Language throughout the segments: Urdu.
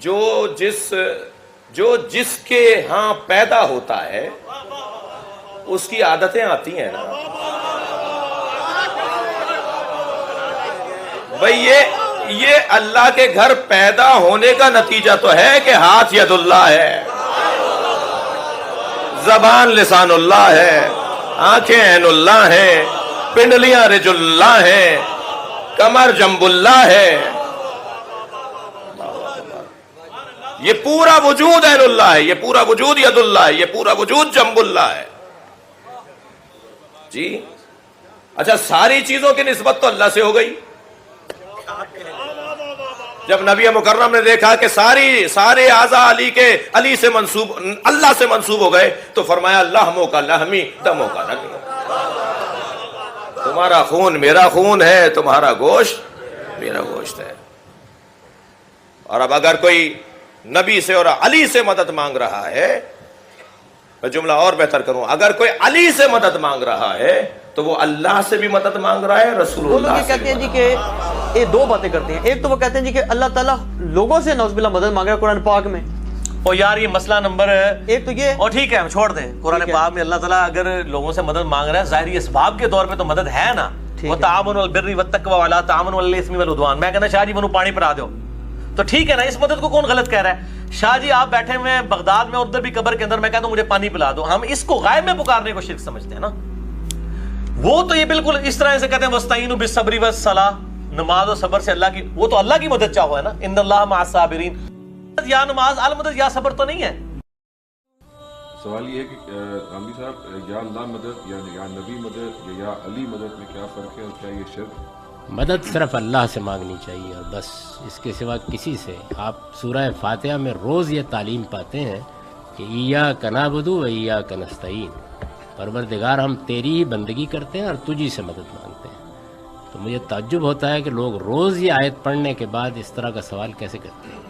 جو جس کے ہاں پیدا ہوتا ہے اس کی عادتیں آتی ہیں نا بھئی. یہ اللہ کے گھر پیدا ہونے کا نتیجہ تو ہے کہ ہاتھ ید اللہ ہے, زبان لسان اللہ ہے, آنکھیں عین اللہ ہیں, پنڈلیاں رجل اللہ ہیں, کمر جنب اللہ ہے. یہ پورا وجود عین اللہ ہے, یہ پورا وجود ید اللہ ہے, یہ پورا وجود جنب اللہ ہے. جی اچھا, ساری چیزوں کی نسبت تو اللہ سے ہو گئی. جب نبی مکرم نے دیکھا کہ سارے اعضاء علی سے منسوب, اللہ سے منسوب ہو گئے, تو فرمایا لحموں کا لحمی دموں کا دمی. تمہارا خون میرا خون ہے, تمہارا گوشت میرا گوشت ہے. اور اب اگر کوئی نبی سے اور علی سے مدد مانگ رہا ہے, میں جملہ اور بہتر کروں, اگر کوئی علی سے مدد مانگ رہا ہے تو وہ اللہ سے بھی مدد مانگ رہا ہے, رسول اللہ سے. کہتے ہیں جی کہ یہ دو باتیں کرتے ہیں. ایک تو وہ کہتے ہیں جی کہ اللہ تعالیٰ لوگوں سے نعوذ باللہ مدد مانگ رہا ہے قرآن پاک میں. اور یار یہ مسئلہ نمبر ایک تو یہ, اور ٹھیک ہے ہم چھوڑ دیں, قرآن پاک میں اللہ تعالیٰ اگر لوگوں سے مدد مانگ رہا ہے ظاہری اسباب کے طور پہ تو مدد ہے نا. وَتَعَاوَنُوا عَلَى الْبِرِّ وَالتَّقْوَىٰ وَلَا تَعَاوَنُوا عَلَى الْإِثْمِ وَالْعُدْوَانِ. میں کہنا شاہ جی منو پانی پڑا دو تو ٹھیک ہے نا, اس مدد کو کون غلط کہہ رہا ہے؟ شاہ جی آپ بیٹھے ہوئے ہیں بغداد میں, ادھر بھی قبر کے اندر, میں کہتا ہوں مجھے پانی پلا دو, ہم اس کو غائب میں پکارنے کو شرک سمجھتے ہیں نا. وہ تو یہ بالکل اس طرح سے کہتے ہیں وَاسْتَعِینُوا بِالصَّبْرِ وَالصَّلَاةِ, نماز اور صبر سے اللہ کی, وہ تو اللہ کی مدد چاہو ہے نا, ان اللہ مع الصابرین. یا نماز المدد یا صبر تو نہیں ہے. سوال یہ ہے کہ عامری صاحب, یا اللہ مدد یا نبی مدد یا علی مدد میں کیا فرق ہے, اور کیا یہ شرک؟ مدد صرف اللہ سے مانگنی چاہیے اور بس, اس کے سوا کسی سے. آپ سورہ فاتحہ میں روز یہ تعلیم پاتے ہیں کہ ایاک نعبد و ایاک نستعین, پروردگار ہم تیری ہی بندگی کرتے ہیں اور تجھی سے مدد مانگتے ہیں. تو مجھے تعجب ہوتا ہے کہ لوگ روز یہ آیت پڑھنے کے بعد اس طرح کا سوال کیسے کرتے ہیں.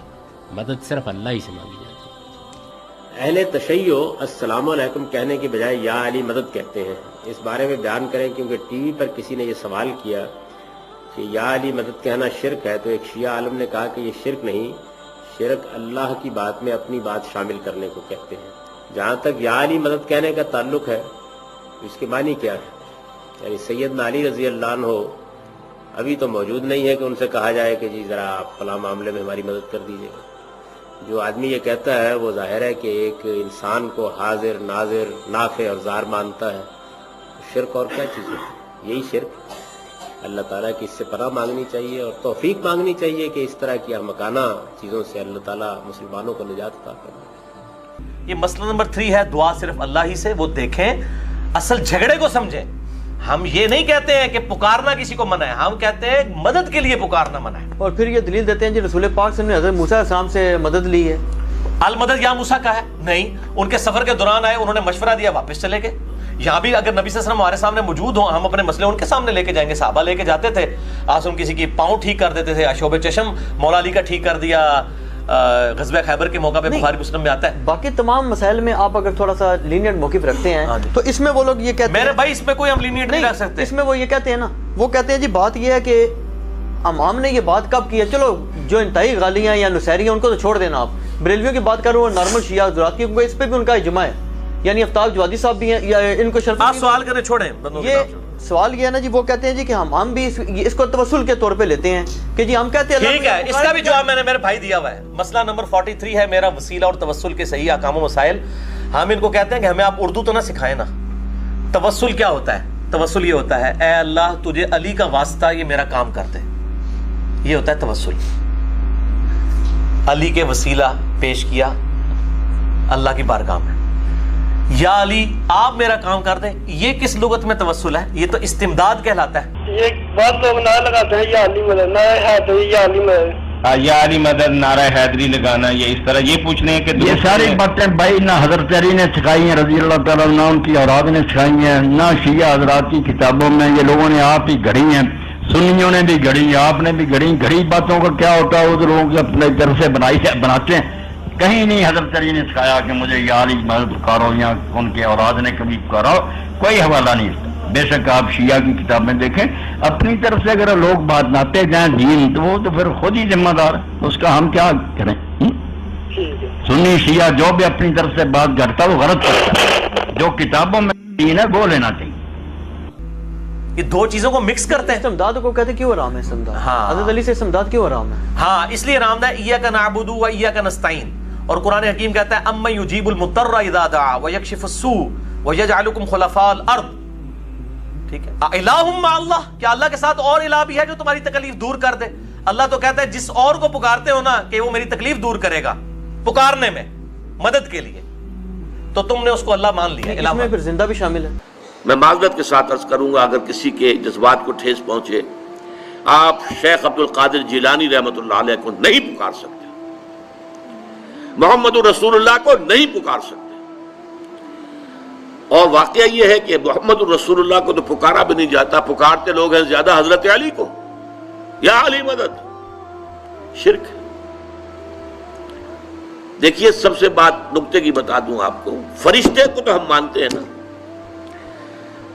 مدد صرف اللہ ہی سے مانگی جاتی ہے. اہل تشیع السلام علیکم کہنے کے بجائے یا علی مدد کہتے ہیں. اس بارے میں بیان کریں, کیونکہ ٹی وی پر کسی نے یہ سوال کیا کہ یا علی مدد کہنا شرک ہے, تو ایک شیعہ عالم نے کہا کہ یہ شرک نہیں, شرک اللہ کی بات میں اپنی بات شامل کرنے کو کہتے ہیں. جہاں تک یا علی مدد کہنے کا تعلق ہے, اس کے معنی کیا ہے؟ یعنی سیدنا علی رضی اللہ عنہ ابھی تو موجود نہیں ہے کہ ان سے کہا جائے کہ جی ذرا آپ فلاں معاملے میں ہماری مدد کر دیجیے. جو آدمی یہ کہتا ہے وہ ظاہر ہے کہ ایک انسان کو حاضر ناظر نافع اور ضار مانتا ہے. شرک اور کیا چیز ہے؟ یہی شرک. اللہ تعالیٰ کی اس سے پناہ مانگنی چاہیے اور توفیق مانگنی چاہیے کہ اس طرح کی احمقانہ چیزوں سے اللہ تعالیٰ مسلمانوں کو نجات عطا کرے. یہ مسئلہ نمبر 3 ہے, دعا صرف اللہ ہی سے. وہ دیکھیں اصل جھگڑے کو سمجھیں. ہم یہ نہیں کہتے ہیں کہ پکارنا کسی کو منع ہے, ہم کہتے ہیں مدد کے لیے پکارنا منع ہے. اور پھر یہ دلیل دیتے ہیں جی رسول پاک صلی اللہ علیہ وسلم نے حضرت موسیٰ علیہ السلام سے مدد لی ہے. المدد یا موسیٰ کا ہے نہیں, ان کے سفر کے دوران آئے, انہوں نے مشورہ دیا, واپس چلے گئے. یہاں بھی اگر نبی صلی اللہ علیہ وسلم ہمارے سامنے موجود ہوں, ہم اپنے مسئلے ان کے سامنے لے کے جائیں گے. صحابہ لے کے جاتے تھے, آسم کسی کی پاؤں ٹھیک کر دیتے تھے, شعب چشم مولا علی کا ٹھیک کر دیا غزوہ خیبر کے موقع پہ, بخاری مسلم میں آتا ہے. باقی تمام مسائل میں آپ اگر تھوڑا سا لینئرڈ موقف رکھتے ہیں تو اس میں وہ لوگ یہ کہتے ہیں, میرے بھائی اس میں کوئی ہم لینئرڈ نہیں رکھ سکتے. اس میں وہ یہ کہتے ہیں نا, وہ کہتے ہیں جی بات یہ ہے کہ امام نے یہ بات کب کی ہے, چلو جو انتہائی غالیاں یا نصیری ہیں ان کو تو چھوڑ دینا, آپ بریلویوں کی بات کر رہے ہو, نارمل شیعہ حضرات کی, کیونکہ اس پہ بھی ان کا اجماع ہے. یعنی افتاب جوادی صاحب بھی ہیں, یا ان کو شرط, آپ سوال کریں چھوڑیں. یہ سوال یہ ہے نا جی, وہ کہتے ہیں جی کہ ہم بھی اس کو توسل کے طور پہ لیتے ہیں کہ جی ہم کہتے ہیں. ٹھیک ہے, اس کا بھی جواب میں نے میرے بھائی دیا ہوا ہے. مسئلہ نمبر 43 ہے میرا, وسیلہ اور توسل کے صحیح احکام و مسائل. ہم ان کو کہتے ہیں کہ ہمیں آپ اردو تو نہ سکھائیں نا. توسل کیا ہوتا ہے؟ توسل یہ ہوتا ہے اے اللہ تجھے علی کا واسطہ یہ میرا کام کر دے, یہ ہوتا ہے توسل. علی کے وسیلہ پیش کیا اللہ کی بارگاہ میں, یا علی آپ میرا کام کر دیں. یہ کس لغت میں توسل ہے؟ یہ تو استمداد کہلاتا ہے. یہ بات لوگ نہ لگاتے ہیں یا علی مدد, نہ حیدری یا علی مدد, یا علی مدد, نعرہ حیدری لگانا, یہ اس طرح یہ پوچھنے ہیں کہ یہ ساری باتیں بھائی نہ حضرت علی نے سکھائی ہیں رضی اللہ تعالیٰ عنہ, ان کی اولاد نے سکھائی ہیں, نہ شیعہ حضرات کی کتابوں میں, یہ لوگوں نے آپ ہی گھڑی ہیں, سنیوں نے بھی گھڑی, آپ نے بھی گھڑی. گھڑی باتوں کا کیا ہوتا ہے, وہ لوگوں کی اپنے طرف سے بناتے ہیں. کہیں نہیں حضرت علی نے سکھایا کہ مجھے یا علی مدد پکارو, یا ان کے اولاد نے کبھی پکارا, کوئی حوالہ نہیں اس کا. بے شک آپ شیعہ کی کتابیں دیکھیں, اپنی طرف سے اگر لوگ بات لاتے جائیں دین, تو وہ تو پھر خود ہی ذمہ دار, اس کا ہم کیا کریں. شیعہ جو بھی اپنی طرف سے بات کرتا ہے وہ غلط کرتا ہے. جو کتابوں میں دین ہے وہ لینا چاہیے. یہ دو چیزوں کو مکس کرتے ہیں. استمداد کو کہتے کیوں حرام ہے استمداد؟ حضرت علی سے استمداد کیوں حرام ہے؟ ہاں اس لیے حرام ہے ایاک نعبد و ایاک نستعین. اور قرآن حکیم کہتا ہے امن یجیب المضطر اذا دعا ویکشف السوء ویجعلکم خلفاء الارض. ٹھیک ہے. الہ مع اللہ، کیا اللہ کے ساتھ اور الہ بھی ہے جو تمہاری تکلیف دور کر دے؟ اللہ تو کہتا ہے جس اور کو پکارتے ہو نا کہ وہ میری تکلیف دور کرے گا پکارنے میں مدد کے لیے، تو تم نے اس کو اللہ مان لیا. اس میں پھر زندہ بھی شامل ہے. میں معذرت کے ساتھ عرض کروں گا اگر کسی کے جذبات کو ٹھیس پہنچے، آپ شیخ عبد القادر جیلانی رحمۃ اللہ علیہ کو نہیں پکار سکتے، محمد رسول اللہ کو نہیں پکار سکتے. اور واقعہ یہ ہے کہ محمد رسول اللہ کو تو پکارا بھی نہیں جاتا، پکارتے لوگ ہیں زیادہ حضرت علی کو، یا علی مدد. شرک. دیکھیے سب سے بات نکتے کی بتا دوں آپ کو، فرشتے کو تو ہم مانتے ہیں نا.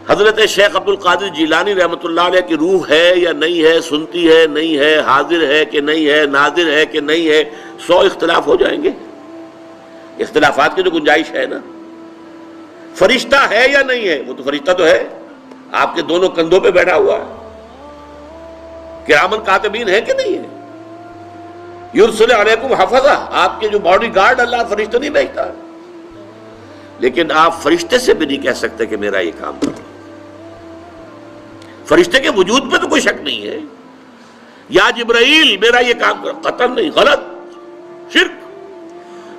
حضرت شیخ عبد القادر جیلانی رحمۃ اللہ علیہ کی روح ہے یا نہیں ہے، سنتی ہے نہیں ہے، حاضر ہے کہ نہیں ہے، ناظر ہے کہ نہیں ہے، 100 اختلاف ہو جائیں گے. اختلافات کی تو گنجائش ہے نا. فرشتہ ہے یا نہیں ہے؟ وہ تو فرشتہ تو ہے، آپ کے دونوں کندھوں پہ بیٹھا ہوا ہے. کرامن کاتبین ہے کہ نہیں ہے؟ یرسل علیکم حفظہ، آپ کے جو باڈی گارڈ اللہ فرشتہ نہیں بھیجتا. لیکن آپ فرشتے سے بھی نہیں کہہ سکتے کہ میرا یہ کام کرو. فرشتے کے وجود پہ تو کوئی شک نہیں ہے. یا جبرائیل میرا یہ کام کرو، قطعاً نہیں، غلط، شرک.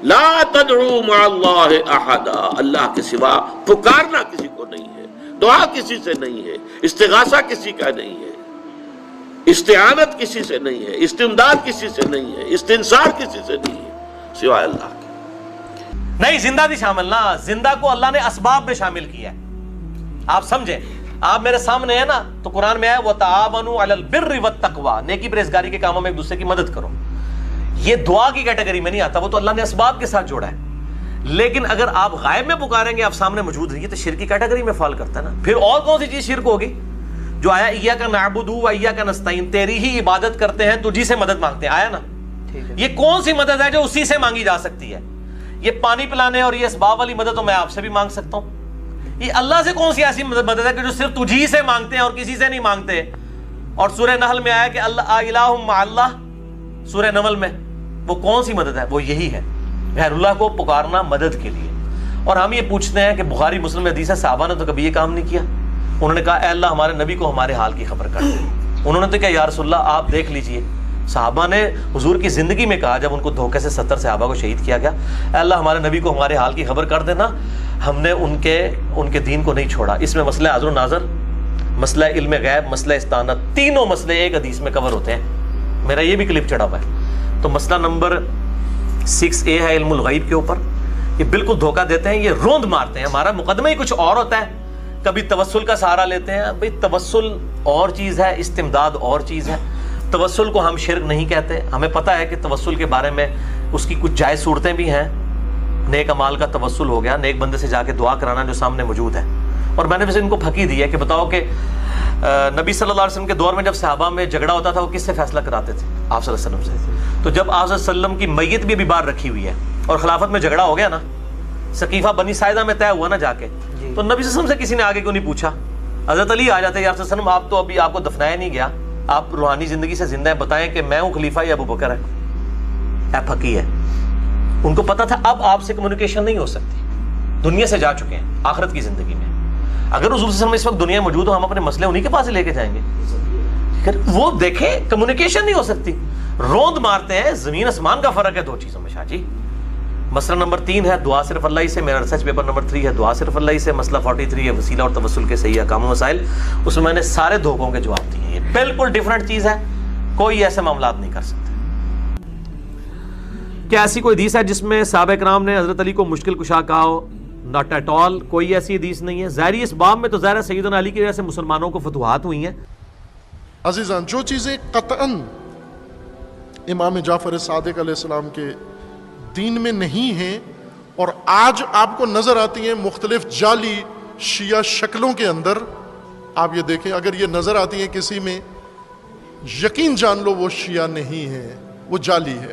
لا تدعو مع اللہ احدا، اللہ کے سوا پکارنا کسی کو نہیں ہے، دعا کسی سے نہیں ہے، استغاثہ کسی کا نہیں ہے، استعانت کسی سے نہیں ہے، استمداد کسی سے نہیں ہے، استنصار کسی سے نہیں ہے سوائے اللہ کے. نہیں زندہ بھی شامل نہ، زندہ کو اللہ نے اسباب میں شامل کیا ہے. آپ سمجھیں، آپ میرے سامنے ہیں نا تو قرآن میں ہے وَتَعَاوَنُوا عَلَى الْبِرِّ وَالتَّقْوَى، نیکی پرہیزگاری کے کاموں میں ایک دوسرے کی مدد کرو. یہ دعا کی کیٹیگری میں نہیں آتا، وہ تو اللہ نے اسباب کے ساتھ جوڑا ہے. لیکن اگر آپ غائب میں پکاریں گے، آپ سامنے موجود رہیے، تو شرک کی کیٹیگری میں فال کرتا ہے نا. پھر اور کون سی چیز شرک ہوگی؟ جو آیا ایاک نعبد و ایاک نستعین، تیری ہی عبادت کرتے ہیں، تجھی سے مدد مانگتے ہیں، آیا نا. یہ کون سی مدد ہے جو اسی سے مانگی جا سکتی ہے؟ یہ پانی پلانے اور یہ اسباب والی مدد تو میں آپ سے بھی مانگ سکتا ہوں. یہ اللہ سے کون سی ایسی مدد ہے کہ جو صرف تجھی سے مانگتے ہیں اور کسی سے نہیں مانگتے؟ اور سورہ نحل میں آیا کہ اللہ الہ مع اللہ، سورہ نحل میں وہ کون سی مدد ہے؟ وہ یہی ہے، غیر اللہ کو پکارنا مدد کے لیے. اور ہم یہ پوچھتے ہیں کہ بخاری مسلم میں حدیث ہے، صحابہ نے تو کبھی یہ کام نہیں کیا. انہوں نے کہا اے اللہ ہمارے نبی کو ہمارے حال کی خبر کر دے. انہوں نے تو کہا یا رسول اللہ آپ دیکھ لیجئے. صحابہ نے حضور کی زندگی میں کہا جب ان کو دھوکے سے 70 صحابہ کو شہید کیا گیا، اے اللہ ہمارے نبی کو ہمارے حال کی خبر کر دینا، ہم نے ان کے دین کو نہیں چھوڑا. اس میں مسئلہ حاضر و ناظر، مسئلہ علم غیب، مسئلہ استعانت، تینوں مسئلے ایک حدیث میں کور ہوتے ہیں. میرا یہ بھی کلپ چڑھا ہوا ہے. تو مسئلہ نمبر 6A ہے علم الغیب کے اوپر. یہ بالکل دھوکہ دیتے ہیں، یہ روند مارتے ہیں. ہمارا مقدمہ ہی کچھ اور ہوتا ہے. کبھی توسل کا سہارا لیتے ہیں. بھئی توسل اور چیز ہے، استمداد اور چیز ہے. توسل کو ہم شرک نہیں کہتے. ہمیں پتہ ہے کہ توسل کے بارے میں اس کی کچھ جائز صورتیں بھی ہیں. نیک امال کا توسل ہو گیا، نیک بندے سے جا کے دعا کرانا جو سامنے موجود ہے. اور میں نے ویسے ان کو پھکی دی ہے کہ بتاؤ کہ نبی صلی اللہ علیہ وسلم کے دور میں جب صحابہ میں جھگڑا ہوتا تھا وہ کس سے فیصلہ کراتے تھے؟ آپ صلی اللہ علیہ وسلم سے. تو جب آپ صلی اللہ علیہ وسلم کی میت بھی ابھی باہر رکھی ہوئی ہے اور خلافت میں جھگڑا ہو گیا نا، سقیفہ بنی ساعدہ میں طے ہوا نا جا کے، تو نبی صلی اللہ علیہ وسلم سے کسی نے آگے کیوں نہیں پوچھا؟ حضرت علی آ جاتے، یا رسول اللہ علیہ وسلم آپ تو ابھی آپ کو دفنایا نہیں گیا، آپ روحانی زندگی سے زندہ ہیں، بتائیں کہ میں ہوں خلیفہ یا ابو بکر ہے؟ اے پھکی ہے. ان کو پتا تھا اب آپ سے کمیونیکیشن نہیں ہو سکتی، دنیا سے جا چکے ہیں آخرت کی زندگی میں. اگر حضور صلی اللہ علیہ وسلم اس وقت دنیا میں موجود ہو، ہم اپنے مسئلے انہی کے پاس لے کے جائیں گے. وہ دیکھیں کمیونیکیشن نہیں ہو سکتی، روند مارتے ہیں. زمین آسمان کا فرق ہے دو چیزوں میں شاہ جی. مسئلہ نمبر 3 ہے دعا صرف اللہ ہی سے. میرا ریسرچ پیپر نمبر 3 ہے دعا صرف اللہ ہی سے. مسئلہ 43 ہے وسیلہ اور توسل کے صحیح احکام و مسائل. اس میں نے سارے دھوکوں کے جواب دیے ہیں. یہ بالکل ڈیفرنٹ چیز ہے، کوئی ایسے معاملات نہیں کر سکتے. کیا ایسی کوئی حدیث ہے جس میں صحابہ کرام نے حضرت علی کو مشکل کشا کہا ہو؟ ناٹ ایٹ آل، کوئی ایسی حدیث نہیں ہے. ظاہری اس باب میں تو ظاہر سیدنا علی کی وجہ سے مسلمانوں کو فتوحات ہوئی ہیں. عزیزان، جو چیزیں قطعاً امام جعفر صادق علیہ السلام کے دین میں نہیں ہیں اور آج آپ کو نظر آتی ہیں مختلف جعلی شیعہ شکلوں کے اندر، آپ یہ دیکھیں اگر یہ نظر آتی ہیں کسی میں، یقین جان لو وہ شیعہ نہیں ہے، وہ جعلی ہے.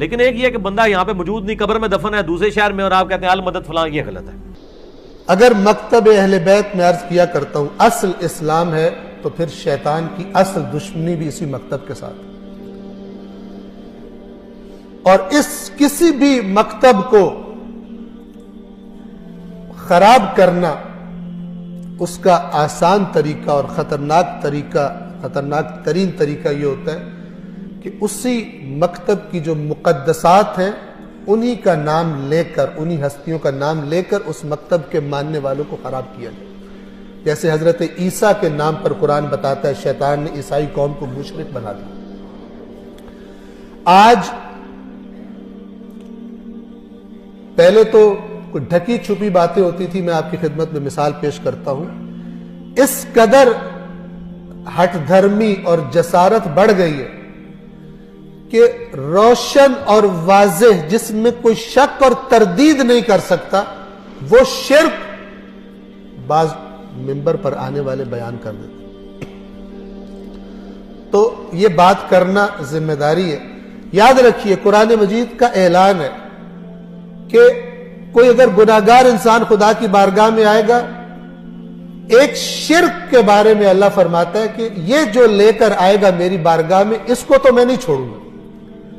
لیکن ایک یہ کہ بندہ یہاں پہ موجود نہیں، قبر میں دفن ہے دوسرے شہر میں، اور آپ کہتے ہیں آل مدد فلاں، یہ غلط ہے۔ اگر مکتب اہل بیت میں عرض کیا کرتا ہوں اصل اسلام ہے، تو پھر شیطان کی اصل دشمنی بھی اسی مکتب کے ساتھ، اور اس کسی بھی مکتب کو خراب کرنا اس کا آسان طریقہ اور خطرناک ترین طریقہ یہ ہوتا ہے کہ اسی مکتب کی جو مقدسات ہیں انہی کا نام لے کر، انہی ہستیوں کا نام لے کر اس مکتب کے ماننے والوں کو خراب کیا جائے۔ جیسے حضرت عیسیٰ کے نام پر قرآن بتاتا ہے شیطان نے عیسائی قوم کو مشرک بنا دیا۔ آج پہلے تو کوئی ڈھکی چھپی باتیں ہوتی تھی، میں آپ کی خدمت میں مثال پیش کرتا ہوں، اس قدر ہٹ دھرمی اور جسارت بڑھ گئی ہے کہ روشن اور واضح جس میں کوئی شک اور تردید نہیں کر سکتا وہ شرک بعض منبر پر آنے والے بیان کر دیتے۔ تو یہ بات کرنا ذمہ داری ہے۔ یاد رکھیے قرآن مجید کا اعلان ہے کہ کوئی اگر گناہگار انسان خدا کی بارگاہ میں آئے گا، ایک شرک کے بارے میں اللہ فرماتا ہے کہ یہ جو لے کر آئے گا میری بارگاہ میں، اس کو تو میں نہیں چھوڑوں گا،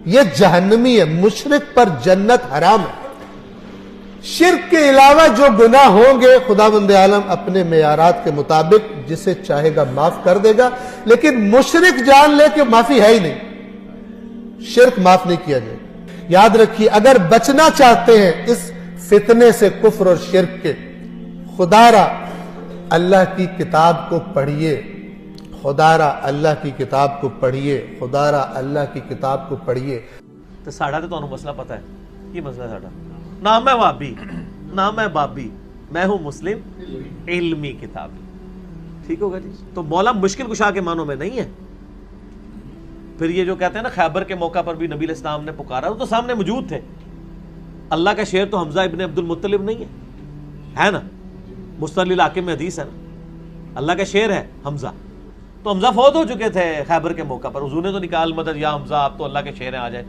یہ جہنمی ہے، مشرک پر جنت حرام ہے۔ شرک کے علاوہ جو گناہ ہوں گے خداوند عالم اپنے معیارات کے مطابق جسے چاہے گا معاف کر دے گا، لیکن مشرک جان لے کہ معافی ہے ہی نہیں، شرک معاف نہیں کیا جائے۔ یاد رکھیے اگر بچنا چاہتے ہیں اس فتنے سے، کفر اور شرک کے، خدا را اللہ کی کتاب کو پڑھیے، خدا را اللہ کی کتاب کو پڑھیے، خدا را اللہ کی کتاب کو پڑھیے۔ تو ساڑھا تو تمہیں مسئلہ پتہ ہے، یہ مسئلہ ساڑھا نہ میں وابی نہ میں بابی، میں ہوں مسلم علمی کتابی، ٹھیک ہوگا جی؟ تو مولا مشکل کشا کے معنوں میں نہیں ہے۔ پھر یہ جو کہتے ہیں نا خیبر کے موقع پر بھی نبی علیہ السلام نے پکارا، وہ تو سامنے موجود تھے۔ اللہ کا شعر تو حمزہ ابن عبد المطلب نہیں ہے نا؟ مستدل الحاکم میں حدیث ہے نا، اللہ کا شعر ہے حمزہ، تو حمزہ فوت ہو چکے تھے خیبر کے موقع پر، حضور نے تو نکال مدد یا حمزہ آپ تو اللہ کے شعر ہیں آ جائے۔